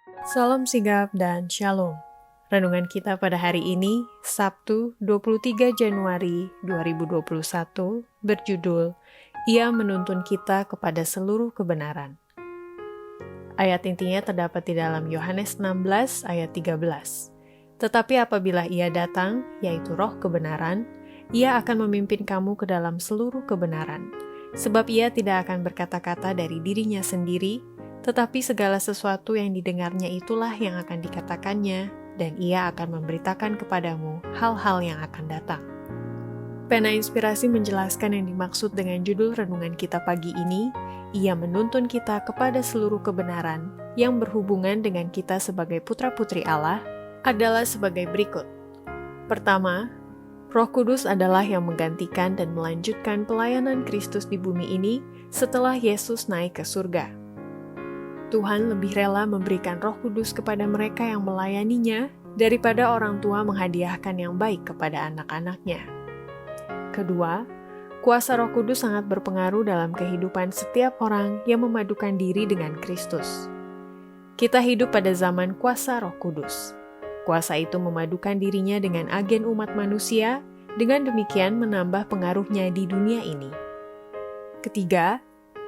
Salam sigap dan shalom. Renungan kita pada hari ini, Sabtu 23 Januari 2021, berjudul, Ia menuntun kita kepada seluruh kebenaran. Ayat intinya terdapat di dalam Yohanes 16 ayat 13. Tetapi apabila Ia datang, yaitu Roh kebenaran, Ia akan memimpin kamu ke dalam seluruh kebenaran. Sebab Ia tidak akan berkata-kata dari dirinya sendiri, tetapi segala sesuatu yang didengarnya itulah yang akan dikatakannya, dan Ia akan memberitakan kepadamu hal-hal yang akan datang. Pena Inspirasi menjelaskan yang dimaksud dengan judul renungan kita pagi ini, Ia menuntun kita kepada seluruh kebenaran yang berhubungan dengan kita sebagai putra-putri Allah, adalah sebagai berikut. Pertama, Roh Kudus adalah yang menggantikan dan melanjutkan pelayanan Kristus di bumi ini setelah Yesus naik ke surga. Tuhan lebih rela memberikan Roh Kudus kepada mereka yang melayaninya daripada orang tua menghadiahkan yang baik kepada anak-anaknya. Kedua, kuasa Roh Kudus sangat berpengaruh dalam kehidupan setiap orang yang memadukan diri dengan Kristus. Kita hidup pada zaman kuasa Roh Kudus. Kuasa itu memadukan dirinya dengan agen umat manusia, dengan demikian menambah pengaruhnya di dunia ini. Ketiga,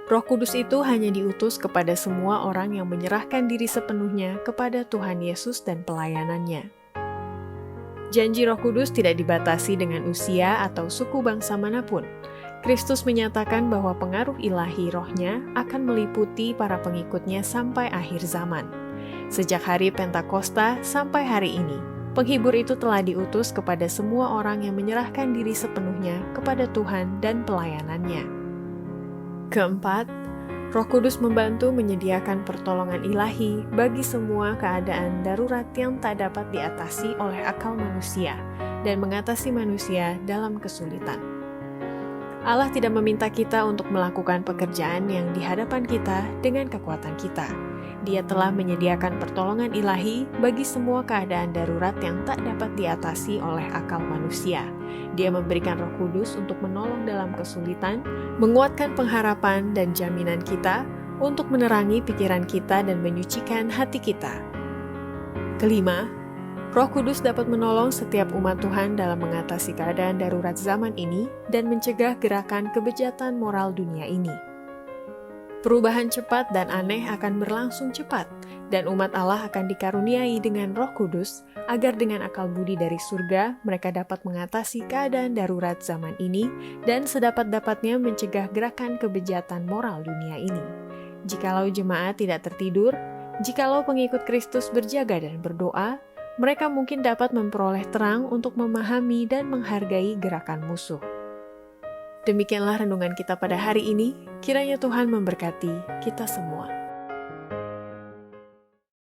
Roh Kudus itu hanya diutus kepada semua orang yang menyerahkan diri sepenuhnya kepada Tuhan Yesus dan pelayanannya. Janji Roh Kudus tidak dibatasi dengan usia atau suku bangsa manapun. Kristus menyatakan bahwa pengaruh ilahi Roh-Nya akan meliputi para pengikutnya sampai akhir zaman. Sejak hari Pentakosta sampai hari ini, penghibur itu telah diutus kepada semua orang yang menyerahkan diri sepenuhnya kepada Tuhan dan pelayanannya. Keempat, Roh Kudus membantu menyediakan pertolongan ilahi bagi semua keadaan darurat yang tak dapat diatasi oleh akal manusia dan mengatasi manusia dalam kesulitan. Allah tidak meminta kita untuk melakukan pekerjaan yang di hadapan kita dengan kekuatan kita. Dia telah menyediakan pertolongan ilahi bagi semua keadaan darurat yang tak dapat diatasi oleh akal manusia. Dia memberikan Roh Kudus untuk menolong dalam kesulitan, menguatkan pengharapan dan jaminan kita, untuk menerangi pikiran kita dan menyucikan hati kita. Kelima, Roh Kudus dapat menolong setiap umat Tuhan dalam mengatasi keadaan darurat zaman ini dan mencegah gerakan kebejatan moral dunia ini. Perubahan cepat dan aneh akan berlangsung cepat, dan umat Allah akan dikaruniai dengan Roh Kudus, agar dengan akal budi dari surga, mereka dapat mengatasi keadaan darurat zaman ini, dan sedapat-dapatnya mencegah gerakan kebejatan moral dunia ini. Jikalau jemaat tidak tertidur, jikalau pengikut Kristus berjaga dan berdoa, mereka mungkin dapat memperoleh terang untuk memahami dan menghargai gerakan musuh. Demikianlah renungan kita pada hari ini, kiranya Tuhan memberkati kita semua.